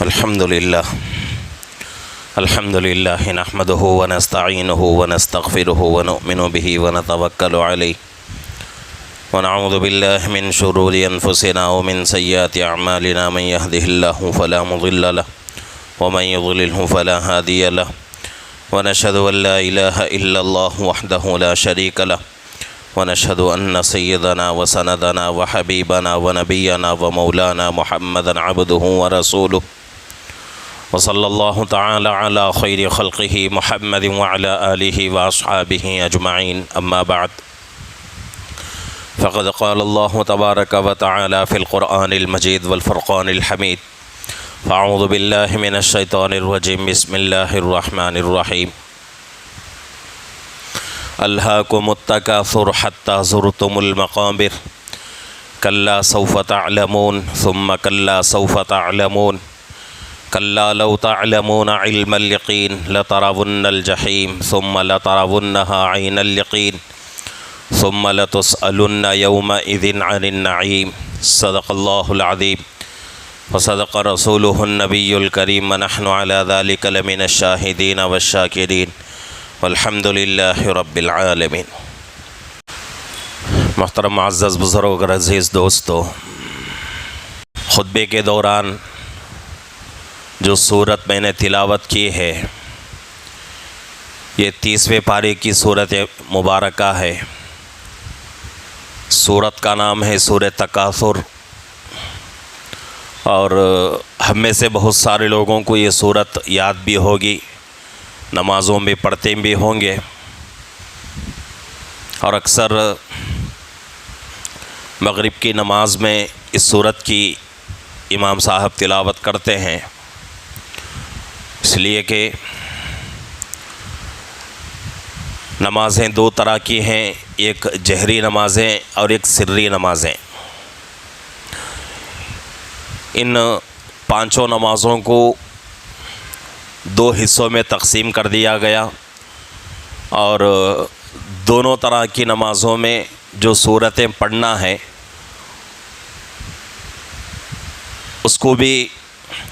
الحمد لله نحمده ونستعينه ونستغفره ونؤمن به ونتوكل عليه ونعوذ بالله من شرور أنفسنا ومن سيئات أعمالنا من يهده الله فلا مضل له ومن يضلله فلا هادي له ونشهد أن لا إله إلا الله وحده لا شريك له ونشهد أن سيدنا وسندنا وحبيبنا ونبينا ومولانا محمدا عبده ورسوله وصلى الله تعالى على خير خلقه محمد وعلى آله وأصحابه أجمعين أما بعد فقد قال الله تبارك وتعالى في القرآن المجيد والفرقان الحميد فأعوذ بالله من الشيطان الرجيم بسم الله الرحمن الرحيم ألهاكم التكاثر حتى زرتم المقابر كلا سوف تعلمون ثم كلا سوف تعلمون كلا لو تعلمون علم اليقين لترون الجحيم ثم لترونها عين اليقين ثم لتسألن يومئذ عن النعيم صدق الله العظيم وصدق رسوله النبي الكريم ونحن على ذلك لمن الشاهدين والشاكرين والحمد للہ رب العالمین۔ محترم معزز بزرگ اور عزیز دوستو، خطبے کے دوران جو سورت میں نے تلاوت کی ہے یہ 30ویں پارے کی سورت مبارکہ ہے۔ سورت کا نام ہے سورۃ تکاثر، اور ہم میں سے بہت سارے لوگوں کو یہ سورت یاد بھی ہوگی، نمازوں میں پڑھتے بھی ہوں گے، اور اکثر مغرب کی نماز میں اس سورت کی امام صاحب تلاوت کرتے ہیں، اس لیے کہ نمازیں دو طرح کی ہیں، ایک جہری نمازیں اور ایک سری نمازیں۔ ان پانچوں نمازوں کو دو حصوں میں تقسیم کر دیا گیا، اور دونوں طرح کی نمازوں میں جو صورتیں پڑھنا ہے اس کو بھی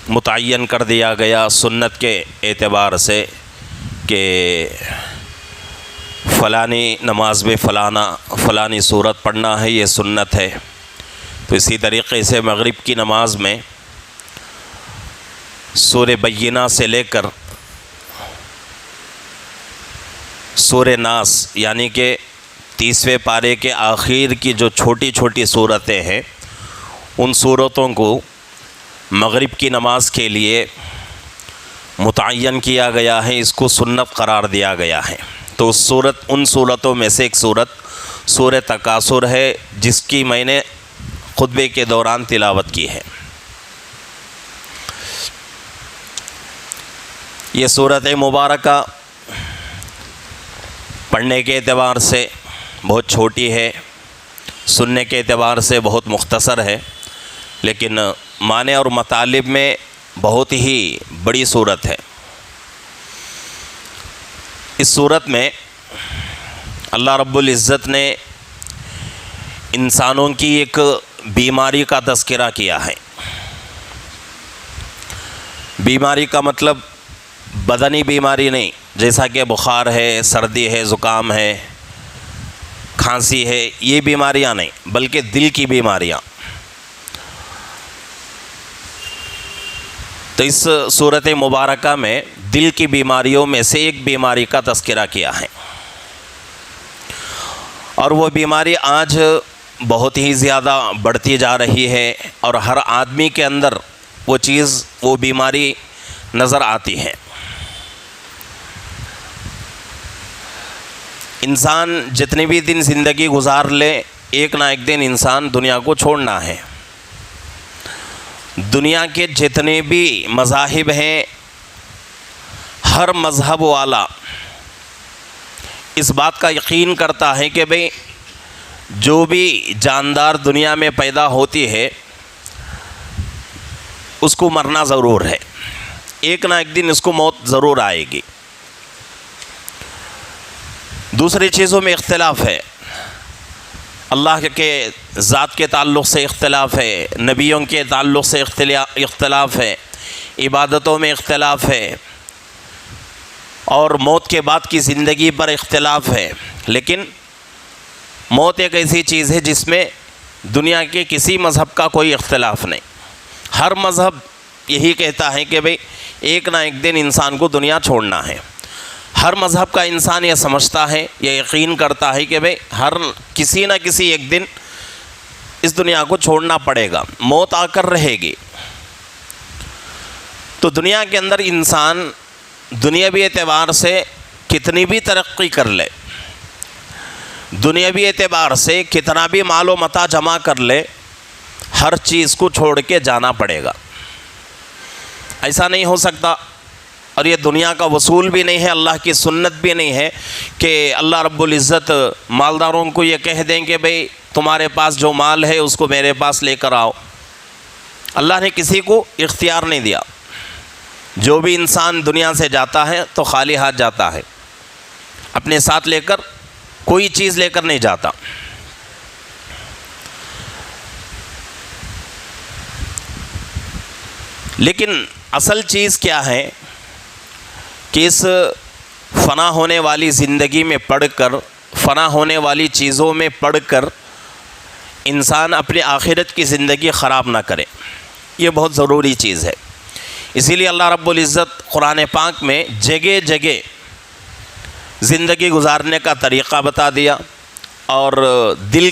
متعین کر دیا گیا سنت کے اعتبار سے کہ فلانی نماز میں فلانی صورت پڑھنا ہے، یہ سنت ہے۔ تو اسی طریقے سے مغرب کی نماز میں سورہ بینہ سے لے کر سورہ ناس یعنی کہ 30ویں پارے کے آخر کی جو چھوٹی چھوٹی صورتیں ہیں ان صورتوں کو مغرب کی نماز کے لیے متعین کیا گیا ہے، اس کو سنت قرار دیا گیا ہے۔ تو ان صورتوں میں سے ایک صورت سورۃ تکاثر ہے، جس کی میں نے خطبے کے دوران تلاوت کی ہے۔ یہ سورۃ مبارکہ پڑھنے کے اعتبار سے بہت چھوٹی ہے، سننے کے اعتبار سے بہت مختصر ہے، لیکن معنی اور مطالب میں بہت ہی بڑی صورت ہے۔ اس صورت میں اللہ رب العزت نے انسانوں کی ایک بیماری کا تذکرہ کیا ہے۔ بیماری کا مطلب بدنی بیماری نہیں، جیسا کہ بخار ہے، سردی ہے، زکام ہے، کھانسی ہے، یہ بیماریاں نہیں، بلکہ دل کی بیماریاں۔ تو اس سورۃ مبارکہ میں دل کی بیماریوں میں سے ایک بیماری کا تذکرہ کیا ہے، اور وہ بیماری آج بہت ہی زیادہ بڑھتی جا رہی ہے، اور ہر آدمی کے اندر وہ بیماری نظر آتی ہے۔ انسان جتنے بھی دن زندگی گزار لے، ایک نہ ایک دن انسان دنیا کو چھوڑنا ہے۔ دنیا کے جتنے بھی مذاہب ہیں، ہر مذہب والا اس بات کا یقین کرتا ہے کہ بھئی جو بھی جاندار دنیا میں پیدا ہوتی ہے اس کو مرنا ضرور ہے، ایک نہ ایک دن اس کو موت ضرور آئے گی۔ دوسری چیزوں میں اختلاف ہے، اللہ کے ذات کے تعلق سے اختلاف ہے، نبیوں کے تعلق سے اختلاف ہے، عبادتوں میں اختلاف ہے اور موت کے بعد کی زندگی پر اختلاف ہے، لیکن موت ایک ایسی چیز ہے جس میں دنیا کے کسی مذہب کا کوئی اختلاف نہیں۔ ہر مذہب یہی کہتا ہے کہ بھئی ایک نہ ایک دن انسان کو دنیا چھوڑنا ہے۔ ہر مذہب کا انسان یہ سمجھتا ہے، یہ یقین کرتا ہے کہ بھئی ہر کسی نہ کسی ایک دن اس دنیا کو چھوڑنا پڑے گا، موت آ کر رہے گی۔ تو دنیا کے اندر انسان دنیاوی اعتبار سے کتنی بھی ترقی کر لے، دنیاوی اعتبار سے کتنا بھی مال و متاع جمع کر لے، ہر چیز کو چھوڑ کے جانا پڑے گا۔ ایسا نہیں ہو سکتا، اور یہ دنیا کا وصول بھی نہیں ہے، اللہ کی سنت بھی نہیں ہے کہ اللہ رب العزت مالداروں کو یہ کہہ دیں کہ بھئی تمہارے پاس جو مال ہے اس کو میرے پاس لے کر آؤ۔ اللہ نے کسی کو اختیار نہیں دیا۔ جو بھی انسان دنیا سے جاتا ہے تو خالی ہاتھ جاتا ہے، اپنے ساتھ لے کر کوئی چیز لے کر نہیں جاتا۔ لیکن اصل چیز کیا ہے کہ اس فنا ہونے والی زندگی میں پڑھ کر، فنا ہونے والی چیزوں میں پڑھ کر انسان اپنی آخرت کی زندگی خراب نہ کرے، یہ بہت ضروری چیز ہے۔ اسی لیے اللہ رب العزت قرآن پاک میں جگہ جگہ زندگی گزارنے کا طریقہ بتا دیا، اور دل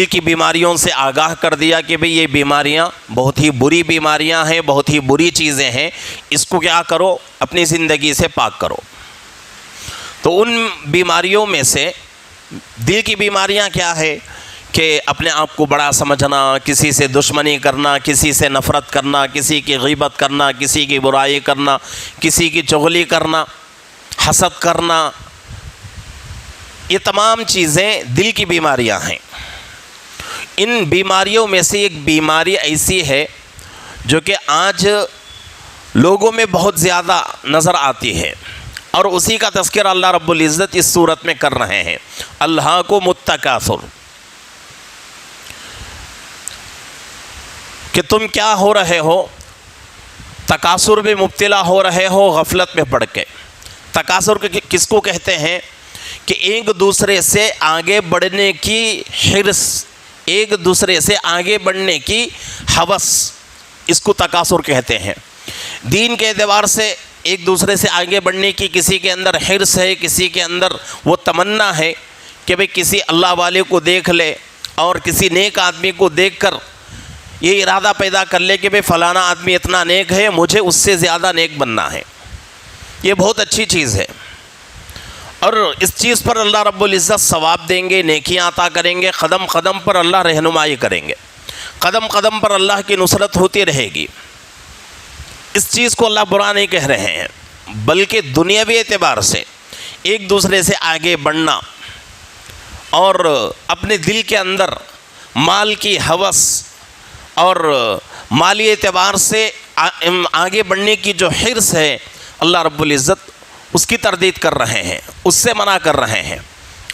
کی بیماریوں سے آگاہ کر دیا کہ بھئی یہ بیماریاں بہت ہی بری بیماریاں ہیں، بہت ہی بری چیزیں ہیں، اس کو کیا کرو، اپنی زندگی سے پاک کرو۔ تو ان بیماریوں میں سے دل کی بیماریاں کیا ہے کہ اپنے آپ کو بڑا سمجھنا، کسی سے دشمنی کرنا، کسی سے نفرت کرنا، کسی کی غیبت کرنا، کسی کی برائی کرنا، کسی کی چغلی کرنا، حسد کرنا، یہ تمام چیزیں دل کی بیماریاں ہیں۔ ان بیماریوں میں سے ایک بیماری ایسی ہے جو کہ آج لوگوں میں بہت زیادہ نظر آتی ہے، اور اسی کا تذکرہ اللہ رب العزت اس صورت میں کر رہے ہیں، الہاکم التکاثر، کہ تم کیا ہو رہے ہو، تکاثر میں مبتلا ہو رہے ہو غفلت میں پڑ کے۔ تکاثر کس کو کہتے ہیں کہ ایک دوسرے سے آگے بڑھنے کی حرص، ایک دوسرے سے آگے بڑھنے کی ہوس، اس کو تکاثر کہتے ہیں۔ دین کے اعتبار سے ایک دوسرے سے آگے بڑھنے کی کسی کے اندر حرص ہے، کسی کے اندر وہ تمنا ہے کہ بھئی کسی اللہ والے کو دیکھ لے اور کسی نیک آدمی کو دیکھ کر یہ ارادہ پیدا کر لے کہ بھئی فلانا آدمی اتنا نیک ہے، مجھے اس سے زیادہ نیک بننا ہے۔ یہ بہت اچھی چیز ہے، اور اس چیز پر اللہ رب العزت ثواب دیں گے، نیکیاں عطا کریں گے، قدم قدم پر اللہ رہنمائی کریں گے، قدم قدم پر اللہ کی نصرت ہوتی رہے گی۔ اس چیز کو اللہ برا نہیں کہہ رہے ہیں، بلکہ دنیاوی اعتبار سے ایک دوسرے سے آگے بڑھنا اور اپنے دل کے اندر مال کی ہوس اور مالی اعتبار سے آگے بڑھنے کی جو حرص ہے، اللہ رب العزت اس کی تردید کر رہے ہیں، اس سے منع کر رہے ہیں۔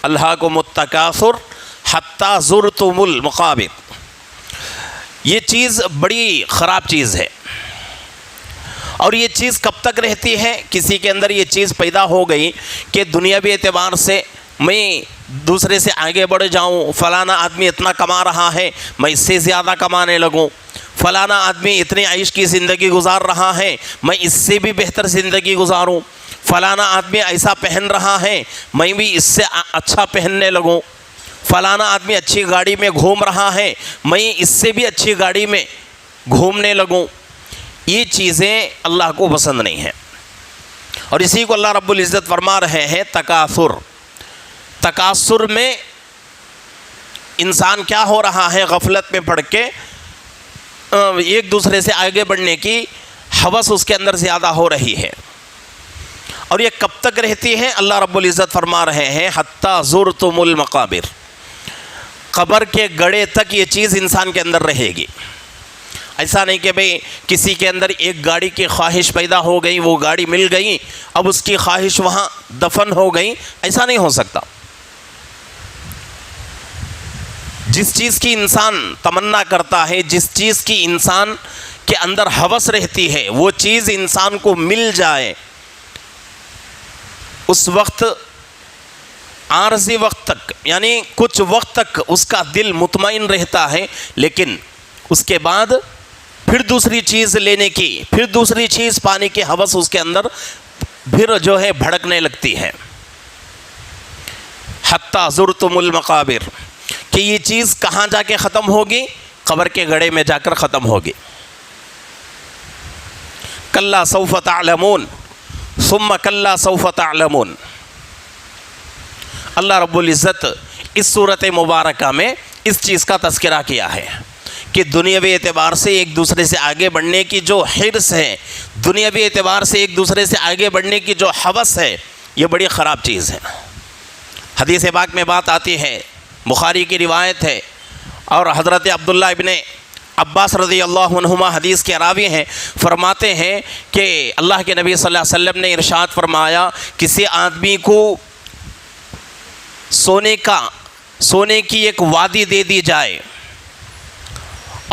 الہاکم التکاثر حتی زرتم المقابر، یہ چیز بڑی خراب چیز ہے، اور یہ چیز کب تک رہتی ہے؟ کسی کے اندر یہ چیز پیدا ہو گئی کہ دنیاوی اعتبار سے میں دوسرے سے آگے بڑھ جاؤں، فلانا آدمی اتنا کما رہا ہے، میں اس سے زیادہ کمانے لگوں، فلانا آدمی اتنی عیش کی زندگی گزار رہا ہے، میں اس سے بھی بہتر زندگی گزاروں، فلانا آدمی ایسا پہن رہا ہے، میں بھی اس سے اچھا پہننے لگوں، فلانا آدمی اچھی گاڑی میں گھوم رہا ہے، میں اس سے بھی اچھی گاڑی میں گھومنے لگوں۔ یہ چیزیں اللہ کو پسند نہیں ہیں، اور اسی کو اللہ رب العزت فرما رہے ہیں تکاثر۔ تکاثر میں انسان کیا ہو رہا ہے؟ غفلت میں پڑ کے ایک دوسرے سے آگے بڑھنے کی ہوس اس کے اندر زیادہ ہو رہی ہے، اور یہ کب تک رہتی ہے؟ اللہ رب العزت فرما رہے ہیں حتی زرتم المقابر، قبر کے گڑھے تک یہ چیز انسان کے اندر رہے گی۔ ایسا نہیں کہ بھئی کسی کے اندر ایک گاڑی کی خواہش پیدا ہو گئی، وہ گاڑی مل گئی، اب اس کی خواہش وہاں دفن ہو گئی، ایسا نہیں ہو سکتا۔ جس چیز کی انسان تمنا کرتا ہے، جس چیز کی انسان کے اندر ہوس رہتی ہے، وہ چیز انسان کو مل جائے، اس وقت عارضی وقت تک یعنی کچھ وقت تک اس کا دل مطمئن رہتا ہے، لیکن اس کے بعد پھر دوسری چیز لینے کی، پھر دوسری چیز پانے کی ہوس اس کے اندر پھر جو ہے بھڑکنے لگتی ہے۔ حتی زرتم المقابر، کہ یہ چیز کہاں جا کے ختم ہوگی؟ قبر کے گڑھے میں جا کر ختم ہوگی۔ کلا سوف تعلمون ثم کلا سوف تعلمون۔ اللہ رب العزت اس صورت مبارکہ میں اس چیز کا تذکرہ کیا ہے کہ دنیاوی اعتبار سے ایک دوسرے سے آگے بڑھنے کی جو حرص ہے، دنیاوی اعتبار سے ایک دوسرے سے آگے بڑھنے کی جو ہوس ہے، یہ بڑی خراب چیز ہے۔ حدیث پاک میں بات آتی ہے، بخاری کی روایت ہے، اور حضرت عبداللہ ابن عباس رضی اللہ عنہما حدیث کے راوی ہیں، فرماتے ہیں کہ اللہ کے نبی صلی اللہ علیہ وسلم نے ارشاد فرمایا، کسی آدمی کو سونے کی ایک وادی دے دی جائے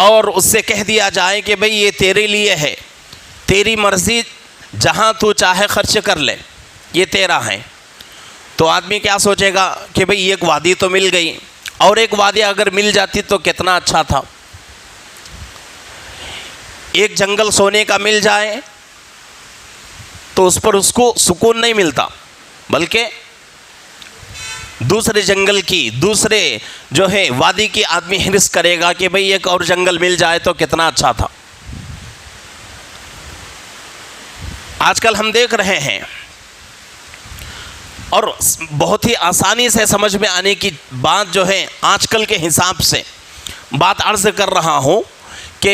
اور اس سے کہہ دیا جائے کہ بھئی یہ تیرے لیے ہے، تیری مرضی، جہاں تو چاہے خرچ کر لے، یہ تیرا ہے، تو آدمی کیا سوچے گا کہ بھئی ایک وادی تو مل گئی، اور ایک وادی اگر مل جاتی تو کتنا اچھا تھا۔ ایک جنگل سونے کا مل جائے تو اس پر اس کو سکون نہیں ملتا، بلکہ دوسرے جنگل کی، دوسرے جو ہے وادی کی آدمی حرص کرے گا کہ بھئی ایک اور جنگل مل جائے تو کتنا اچھا تھا۔ آج کل ہم دیکھ رہے ہیں، اور بہت ہی آسانی سے سمجھ میں آنے کی بات جو ہے آج کل کے حساب سے بات عرض کر رہا ہوں کہ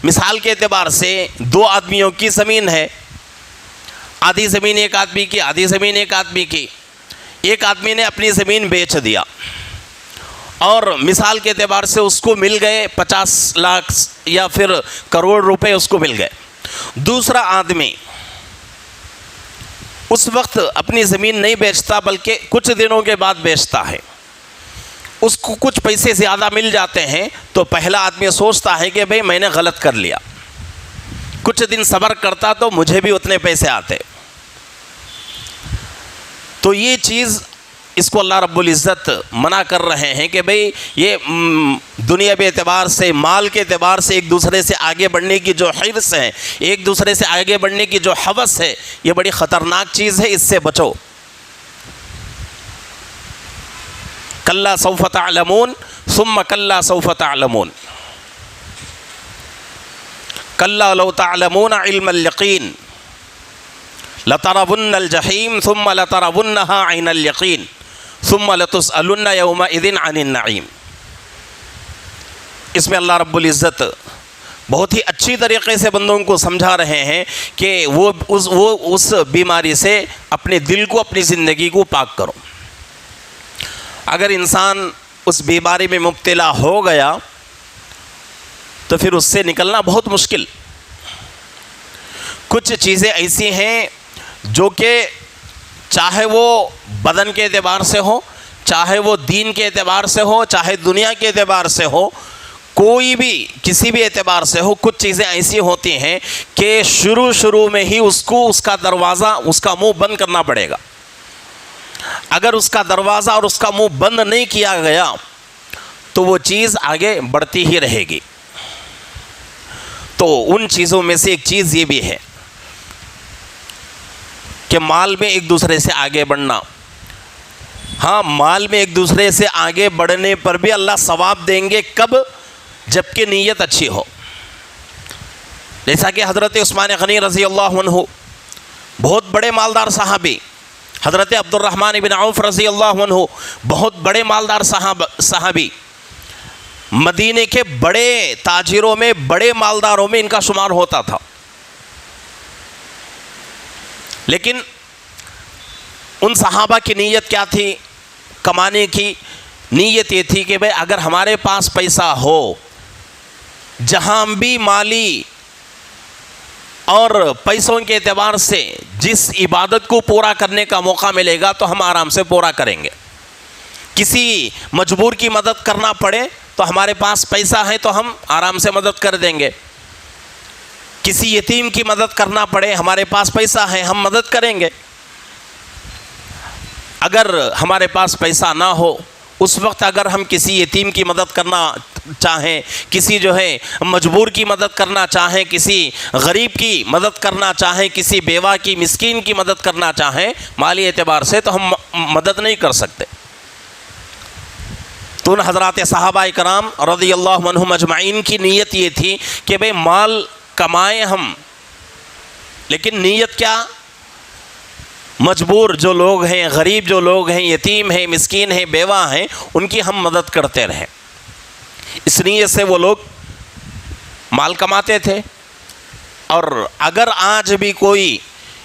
مثال کے اعتبار سے دو آدمیوں کی زمین ہے، آدھی زمین ایک آدمی کی، آدھی زمین ایک آدمی کی۔ ایک آدمی نے اپنی زمین بیچ دیا اور مثال کے اعتبار سے اس کو مل گئے 50 لاکھ یا پھر کروڑ روپے اس کو مل گئے۔ دوسرا آدمی اس وقت اپنی زمین نہیں بیچتا، بلکہ کچھ دنوں کے بعد بیچتا ہے، اس کو کچھ پیسے زیادہ مل جاتے ہیں، تو پہلا آدمی سوچتا ہے کہ بھئی میں نے غلط کر لیا، کچھ دن صبر کرتا تو مجھے بھی اتنے پیسے آتے۔ تو یہ چیز، اس کو اللہ رب العزت منع کر رہے ہیں کہ بھئی یہ دنیاوی اعتبار سے، مال کے اعتبار سے ایک دوسرے سے آگے بڑھنے کی جو حرص ہے، ایک دوسرے سے آگے بڑھنے کی جو ہوس ہے، یہ بڑی خطرناک چیز ہے، اس سے بچو۔ کلا سوف تعلمون ثم کلا سوف تعلمون کلا لو تعلمون علم الیقین لترون الجحیم ثم لترونها عین الیقین ثم لتسألن یومئذ عن النعیم۔ اس میں اللہ رب العزت بہت ہی اچھی طریقے سے بندوں کو سمجھا رہے ہیں کہ وہ اس بیماری سے اپنے دل کو، اپنی زندگی کو پاک کرو۔ اگر انسان اس بیماری میں مبتلا ہو گیا تو پھر اس سے نکلنا بہت مشکل۔ کچھ چیزیں ایسی ہیں جو کہ چاہے وہ بدن کے اعتبار سے ہو، چاہے وہ دین کے اعتبار سے ہو، چاہے دنیا کے اعتبار سے ہو، کوئی بھی کسی بھی اعتبار سے ہو، کچھ چیزیں ایسی ہوتی ہیں کہ شروع میں ہی اس کو اس کا دروازہ، اس کا منہ بند کرنا پڑے گا۔ اگر اس کا دروازہ اور اس کا منہ بند نہیں کیا گیا تو وہ چیز آگے بڑھتی ہی رہے گی۔ تو ان چیزوں میں سے ایک چیز یہ بھی ہے کہ مال میں ایک دوسرے سے آگے بڑھنا۔ ہاں، مال میں ایک دوسرے سے آگے بڑھنے پر بھی اللہ ثواب دیں گے، کب؟ جبکہ نیت اچھی ہو۔ جیسا کہ حضرت عثمان غنی رضی اللہ عنہ، بہت بڑے مالدار صحابی، حضرت عبد الرحمن بن عوف رضی اللہ عنہ، بہت بڑے مالدار صحابی، مدینے کے بڑے تاجروں میں، بڑے مالداروں میں ان کا شمار ہوتا تھا۔ لیکن ان صحابہ کی نیت کیا تھی؟ کمانے کی نیت یہ تھی کہ بھئی اگر ہمارے پاس پیسہ ہو، جہاں بھی مالی اور پیسوں کے اعتبار سے جس عبادت کو پورا کرنے کا موقع ملے گا تو ہم آرام سے پورا کریں گے۔ کسی مجبور کی مدد کرنا پڑے تو ہمارے پاس پیسہ ہے تو ہم آرام سے مدد کر دیں گے۔ کسی یتیم کی مدد کرنا پڑے، ہمارے پاس پیسہ ہے ہم مدد کریں گے، اگر ہمارے پاس پیسہ نہ ہو اس وقت اگر ہم کسی یتیم کی مدد کرنا چاہیں، کسی جو ہے مجبور کی مدد کرنا چاہیں، کسی غریب کی مدد کرنا چاہیں، کسی بیوہ کی مسکین کی مدد کرنا چاہیں مالی اعتبار سے، تو ہم مدد نہیں کر سکتے۔ تو ان حضرات صحابہ کرام رضی اللہ عنہم اجمعین کی نیت یہ تھی کہ بھئی مال کمائیں ہم، لیکن نیت کیا؟ مجبور جو لوگ ہیں، غریب جو لوگ ہیں، یتیم ہیں، مسکین ہیں، بیوہ ہیں، ان کی ہم مدد کرتے رہیں۔ اس نیت سے وہ لوگ مال کماتے تھے۔ اور اگر آج بھی کوئی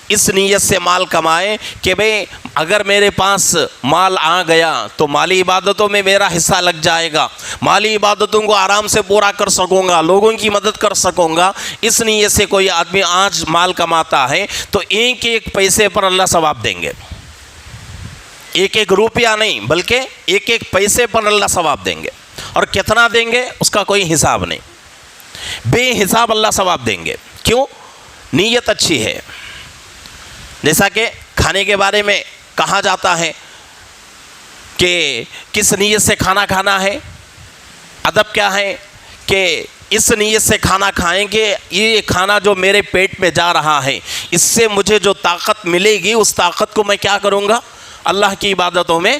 اس نیت سے مال کمائے کہ بھئی اگر میرے پاس مال آ گیا تو مالی عبادتوں میں میرا حصہ لگ جائے گا، مالی عبادتوں کو آرام سے پورا کر سکوں گا، لوگوں کی مدد کر سکوں گا، اس نیت سے کوئی آدمی آج مال کماتا ہے تو ایک ایک پیسے پر اللہ ثواب دیں گے، ایک ایک روپیہ نہیں بلکہ ایک ایک پیسے پر اللہ ثواب دیں گے، اور کتنا دیں گے اس کا کوئی حساب نہیں، بے حساب اللہ ثواب دیں گے۔ کیوں؟ نیت اچھی ہے۔ جیسا کہ کھانے کے بارے میں کہا جاتا ہے کہ کس نیت سے کھانا کھانا ہے، ادب کیا ہے کہ اس نیت سے کھانا کھائیں گے یہ کھانا جو میرے پیٹ میں جا رہا ہے اس سے مجھے جو طاقت ملے گی اس طاقت کو میں کیا کروں گا؟ اللہ کی عبادتوں میں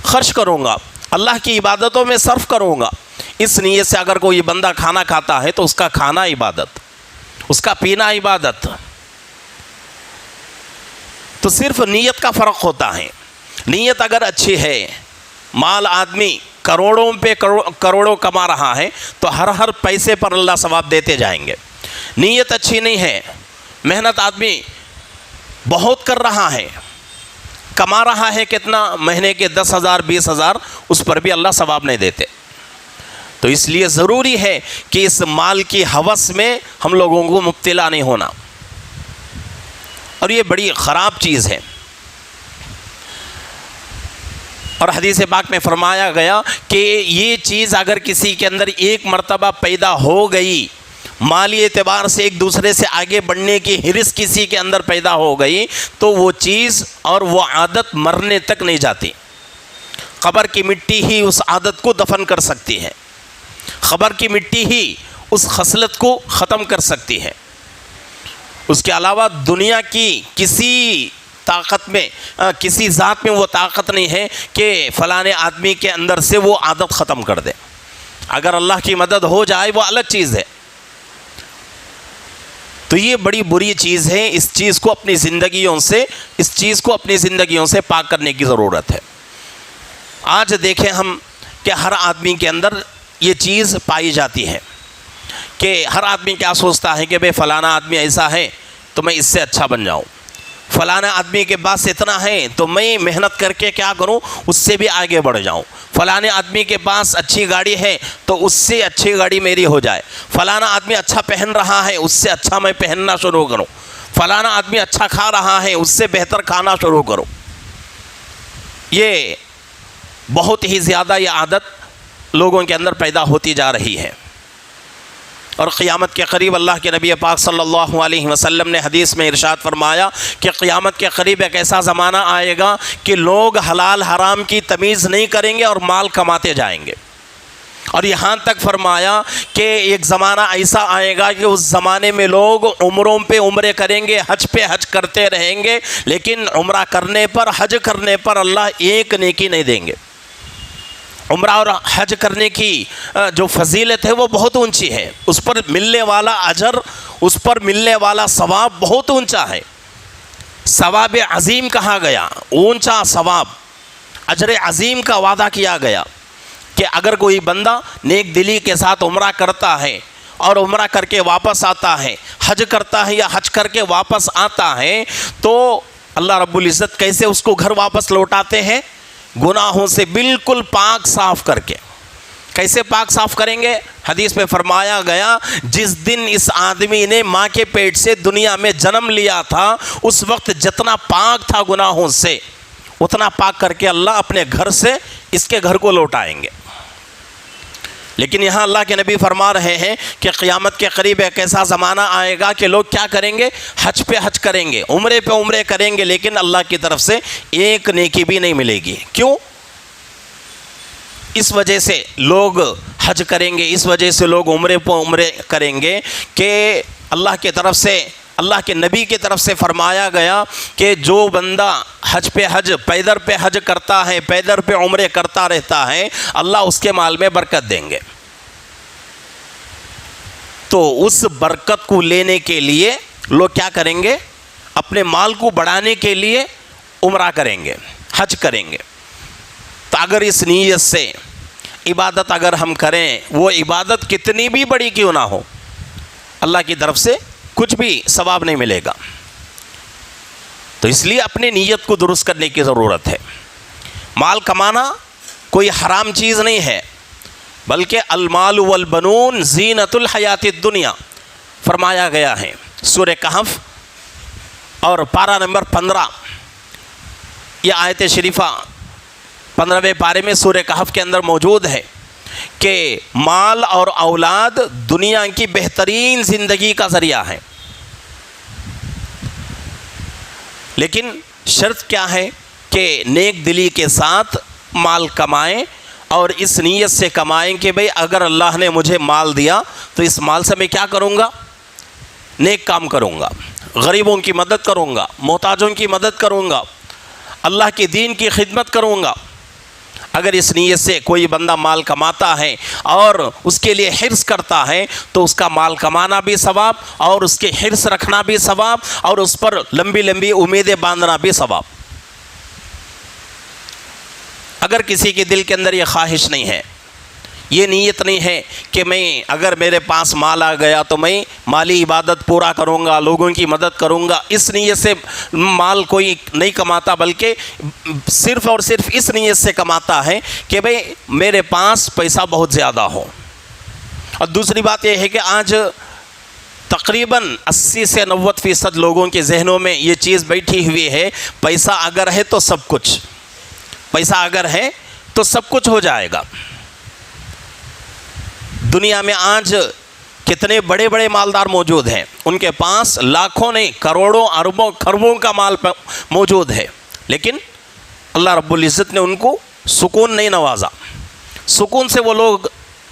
خرچ کروں گا، اللہ کی عبادتوں میں صرف کروں گا۔ اس نیت سے اگر کوئی بندہ کھانا کھاتا ہے تو اس کا کھانا عبادت، اس کا پینا عبادت۔ تو صرف نیت کا فرق ہوتا ہے۔ نیت اگر اچھی ہے، مال آدمی کروڑوں پہ کروڑوں کما رہا ہے تو ہر پیسے پر اللہ ثواب دیتے جائیں گے۔ نیت اچھی نہیں ہے، محنت آدمی بہت کر رہا ہے، کما رہا ہے کتنا، مہینے کے 10,000 20,000، اس پر بھی اللہ ثواب نہیں دیتے۔ تو اس لیے ضروری ہے کہ اس مال کی ہوس میں ہم لوگوں کو مبتلا نہیں ہونا، اور یہ بڑی خراب چیز ہے۔ اور حدیث پاک میں فرمایا گیا کہ یہ چیز اگر کسی کے اندر ایک مرتبہ پیدا ہو گئی، مالی اعتبار سے ایک دوسرے سے آگے بڑھنے کی حرص کسی کے اندر پیدا ہو گئی تو وہ چیز اور وہ عادت مرنے تک نہیں جاتی۔ قبر کی مٹی ہی اس عادت کو دفن کر سکتی ہے، قبر کی مٹی ہی اس خصلت کو ختم کر سکتی ہے۔ اس کے علاوہ دنیا کی کسی طاقت میں، کسی ذات میں وہ طاقت نہیں ہے کہ فلاں آدمی کے اندر سے وہ عادت ختم کر دے۔ اگر اللہ کی مدد ہو جائے وہ الگ چیز ہے۔ تو یہ بڑی بری چیز ہے، اس چیز کو اپنی زندگیوں سے پاک کرنے کی ضرورت ہے۔ آج دیکھیں ہم کہ ہر آدمی کے اندر یہ چیز پائی جاتی ہے کہ ہر آدمی کیا سوچتا ہے کہ بھئی فلانا آدمی ایسا ہے تو میں اس سے اچھا بن جاؤں، فلانا آدمی کے پاس اتنا ہے تو میں محنت کر کے کیا کروں اس سے بھی آگے بڑھ جاؤں، فلانے آدمی کے پاس اچھی گاڑی ہے تو اس سے اچھی گاڑی میری ہو جائے، فلانا آدمی اچھا پہن رہا ہے اس سے اچھا میں پہننا شروع کروں، فلانا آدمی اچھا کھا رہا ہے اس سے بہتر کھانا شروع کروں۔ یہ بہت ہی زیادہ یہ عادت لوگوں کے اندر پیدا ہوتی جا رہی ہے۔ اور قیامت کے قریب اللہ کے نبی پاک صلی اللہ علیہ وسلم نے حدیث میں ارشاد فرمایا کہ قیامت کے قریب ایک ایسا زمانہ آئے گا کہ لوگ حلال حرام کی تمیز نہیں کریں گے اور مال کماتے جائیں گے۔ اور یہاں تک فرمایا کہ ایک زمانہ ایسا آئے گا کہ اس زمانے میں لوگ عمروں پہ عمرے کریں گے، حج پہ حج کرتے رہیں گے، لیکن عمرہ کرنے پر، حج کرنے پر اللہ ایک نیکی نہیں دیں گے۔ عمرہ اور حج کرنے کی جو فضیلت ہے وہ بہت اونچی ہے، اس پر ملنے والا اجر، اس پر ملنے والا ثواب بہت اونچا ہے۔ ثواب عظیم کہا گیا، اونچا ثواب، اجر عظیم کا وعدہ کیا گیا کہ اگر کوئی بندہ نیک دلی کے ساتھ عمرہ کرتا ہے اور عمرہ کر کے واپس آتا ہے، حج کرتا ہے یا حج کر کے واپس آتا ہے، تو اللہ رب العزت کیسے اس کو گھر واپس لوٹاتے ہیں؟ گناہوں سے بالکل پاک صاف کر کے۔ کیسے پاک صاف کریں گے؟ حدیث میں فرمایا گیا جس دن اس آدمی نے ماں کے پیٹ سے دنیا میں جنم لیا تھا اس وقت جتنا پاک تھا گناہوں سے اتنا پاک کر کے اللہ اپنے گھر سے اس کے گھر کو لوٹائیں گے۔ لیکن یہاں اللہ کے نبی فرما رہے ہیں کہ قیامت کے قریب ایک ایسا زمانہ آئے گا کہ لوگ کیا کریں گے؟ حج پہ حج کریں گے، عمرے پہ عمرے کریں گے، لیکن اللہ کی طرف سے ایک نیکی بھی نہیں ملے گی۔ کیوں؟ اس وجہ سے لوگ حج کریں گے، اس وجہ سے لوگ عمرے پہ عمرے کریں گے کہ اللہ کی طرف سے، اللہ کے نبی کی طرف سے فرمایا گیا کہ جو بندہ حج پہ حج، پیدر پہ حج کرتا ہے، پیدر پہ عمرے کرتا رہتا ہے، اللہ اس کے مال میں برکت دیں گے۔ تو اس برکت کو لینے کے لیے لوگ کیا کریں گے؟ اپنے مال کو بڑھانے کے لیے عمرہ کریں گے، حج کریں گے۔ تو اگر اس نیت سے عبادت اگر ہم کریں، وہ عبادت کتنی بھی بڑی کیوں نہ ہو، اللہ کی طرف سے کچھ بھی ثواب نہیں ملے گا۔ تو اس لیے اپنی نیت کو درست کرنے کی ضرورت ہے۔ مال کمانا کوئی حرام چیز نہیں ہے، بلکہ المال والبنون زینت الحیات الدنیا فرمایا گیا ہے سورہ کہف اور پارہ نمبر 15، یہ آیت شریفہ 15ویں پارے میں سورہ کہف کے اندر موجود ہے کہ مال اور اولاد دنیا کی بہترین زندگی کا ذریعہ ہے، لیکن شرط کیا ہے کہ نیک دلی کے ساتھ مال کمائیں، اور اس نیت سے کمائیں کہ بھئی اگر اللہ نے مجھے مال دیا تو اس مال سے میں کیا کروں گا؟ نیک کام کروں گا، غریبوں کی مدد کروں گا، محتاجوں کی مدد کروں گا، اللہ کے دین کی خدمت کروں گا۔ اگر اس نیت سے کوئی بندہ مال کماتا ہے اور اس کے لیے حرص کرتا ہے تو اس کا مال کمانا بھی ثواب، اور اس کے حرص رکھنا بھی ثواب، اور اس پر لمبی لمبی امیدیں باندھنا بھی ثواب۔ اگر کسی کے دل کے اندر یہ خواہش نہیں ہے، یہ نیت نہیں ہے کہ میں اگر میرے پاس مال آ گیا تو میں مالی عبادت پورا کروں گا، لوگوں کی مدد کروں گا، اس نیت سے مال کوئی نہیں کماتا، بلکہ صرف اور صرف اس نیت سے کماتا ہے کہ بھئی میرے پاس پیسہ بہت زیادہ ہو۔ اور دوسری بات یہ ہے کہ آج تقریباً 80 سے 90% لوگوں کے ذہنوں میں یہ چیز بیٹھی ہوئی ہے، پیسہ اگر ہے تو سب کچھ، پیسہ اگر ہے تو سب کچھ ہو جائے گا۔ دنیا میں آج کتنے بڑے بڑے مالدار موجود ہیں، ان کے پاس لاکھوں نہیں کروڑوں اربوں خربوں کا مال موجود ہے، لیکن اللہ رب العزت نے ان کو سکون نہیں نوازا، سکون سے وہ لوگ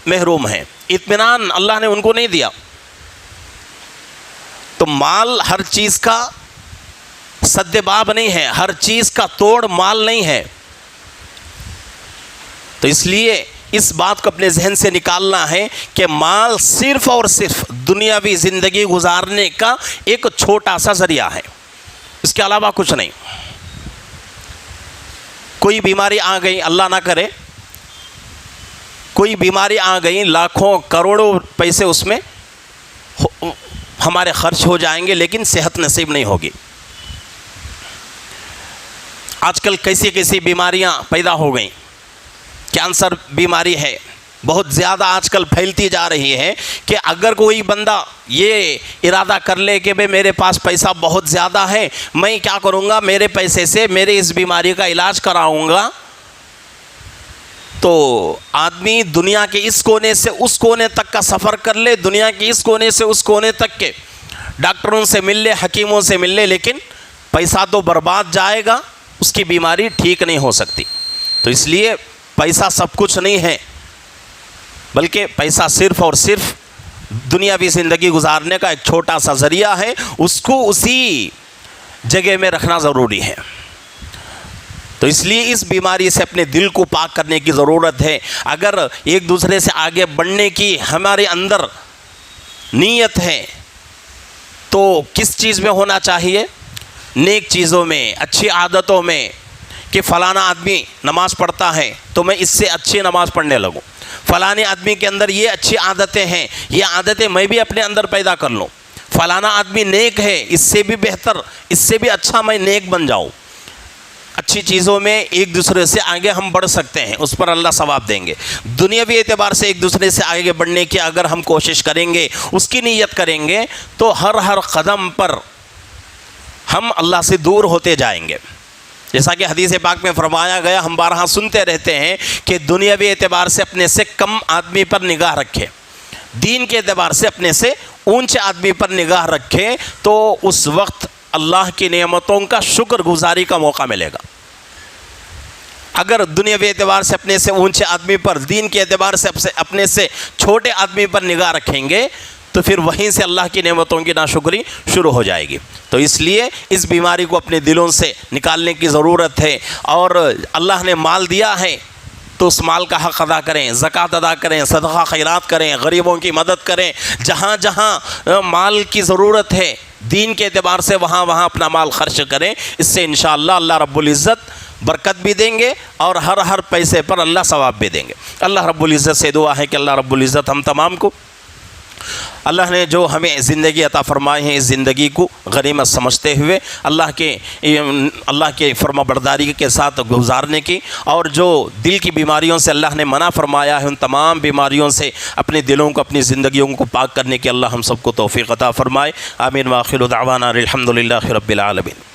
محروم ہیں، اطمینان اللہ نے ان کو نہیں دیا۔ تو مال ہر چیز کا سد باب نہیں ہے، ہر چیز کا توڑ مال نہیں ہے۔ تو اس لیے اس بات کو اپنے ذہن سے نکالنا ہے کہ مال صرف اور صرف دنیاوی زندگی گزارنے کا ایک چھوٹا سا ذریعہ ہے، اس کے علاوہ کچھ نہیں۔ کوئی بیماری آ گئی، اللہ نہ کرے، کوئی بیماری آ گئی، لاکھوں کروڑوں پیسے اس میں ہمارے خرچ ہو جائیں گے، لیکن صحت نصیب نہیں ہوگی۔ آج کل کیسی کیسی بیماریاں پیدا ہو گئیں، کینسر بیماری ہے، بہت زیادہ آج کل پھیلتی جا رہی ہے کہ اگر کوئی بندہ یہ ارادہ کر لے کہ بھئی میرے پاس پیسہ بہت زیادہ ہے، میں کیا کروں گا، میرے پیسے سے میرے اس بیماری کا علاج کراؤں گا، تو آدمی دنیا کے اس کونے سے اس کونے تک کا سفر کر لے، دنیا کے اس کونے سے اس کونے تک کے ڈاکٹروں سے مل لے، حکیموں سے مل لے، لیکن پیسہ تو برباد جائے گا، اس کی بیماری ٹھیک نہیں ہو سکتی۔ تو اس لیے پیسہ سب کچھ نہیں ہے، بلکہ پیسہ صرف اور صرف دنیاوی زندگی گزارنے کا ایک چھوٹا سا ذریعہ ہے، اس کو اسی جگہ میں رکھنا ضروری ہے۔ تو اس لیے اس بیماری سے اپنے دل کو پاک کرنے کی ضرورت ہے۔ اگر ایک دوسرے سے آگے بڑھنے کی ہمارے اندر نیت ہے تو کس چیز میں ہونا چاہیے؟ نیک چیزوں میں، اچھی عادتوں میں، کہ فلانا آدمی نماز پڑھتا ہے تو میں اس سے اچھی نماز پڑھنے لگوں، فلانے آدمی کے اندر یہ اچھی عادتیں ہیں، یہ عادتیں میں بھی اپنے اندر پیدا کر لوں، فلانا آدمی نیک ہے، اس سے بھی بہتر، اس سے بھی اچھا میں نیک بن جاؤں۔ اچھی چیزوں میں ایک دوسرے سے آگے ہم بڑھ سکتے ہیں، اس پر اللہ ثواب دیں گے۔ دنیاوی اعتبار سے ایک دوسرے سے آگے بڑھنے کی اگر ہم کوشش کریں گے، اس کی نیت کریں گے، تو ہر قدم پر ہم اللہ سے دور ہوتے جائیں گے۔ جیسا کہ حدیث پاک میں فرمایا گیا، ہم بارہا سنتے رہتے ہیں کہ دنیاوی اعتبار سے اپنے سے کم آدمی پر نگاہ رکھے، دین کے اعتبار سے اپنے سے اونچے آدمی پر نگاہ رکھے، تو اس وقت اللہ کی نعمتوں کا شکر گزاری کا موقع ملے گا۔ اگر دنیاوی اعتبار سے اپنے سے اونچے آدمی پر، دین کے اعتبار سے اپنے سے چھوٹے آدمی پر نگاہ رکھیں گے تو پھر وہیں سے اللہ کی نعمتوں کی ناشکری شروع ہو جائے گی۔ تو اس لیے اس بیماری کو اپنے دلوں سے نکالنے کی ضرورت ہے، اور اللہ نے مال دیا ہے تو اس مال کا حق ادا کریں، زکوٰۃ ادا کریں، صدقہ خیرات کریں، غریبوں کی مدد کریں، جہاں جہاں مال کی ضرورت ہے دین کے اعتبار سے وہاں وہاں اپنا مال خرچ کریں۔ اس سے انشاءاللہ اللہ رب العزت برکت بھی دیں گے اور ہر پیسے پر اللہ ثواب بھی دیں گے۔ اللہ رب العزت سے دعا ہے کہ اللہ رب العزت ہم تمام کو، اللہ نے جو ہمیں زندگی عطا فرمائی ہے، اس زندگی کو غنیمت سمجھتے ہوئے اللہ کے فرما برداری کے ساتھ گزارنے کی، اور جو دل کی بیماریوں سے اللہ نے منع فرمایا ہے ان تمام بیماریوں سے اپنے دلوں کو، اپنی زندگیوں کو پاک کرنے کی اللہ ہم سب کو توفیق عطا فرمائے۔ آمین۔ وآخر دعوانا الحمدللہ رب العالمین۔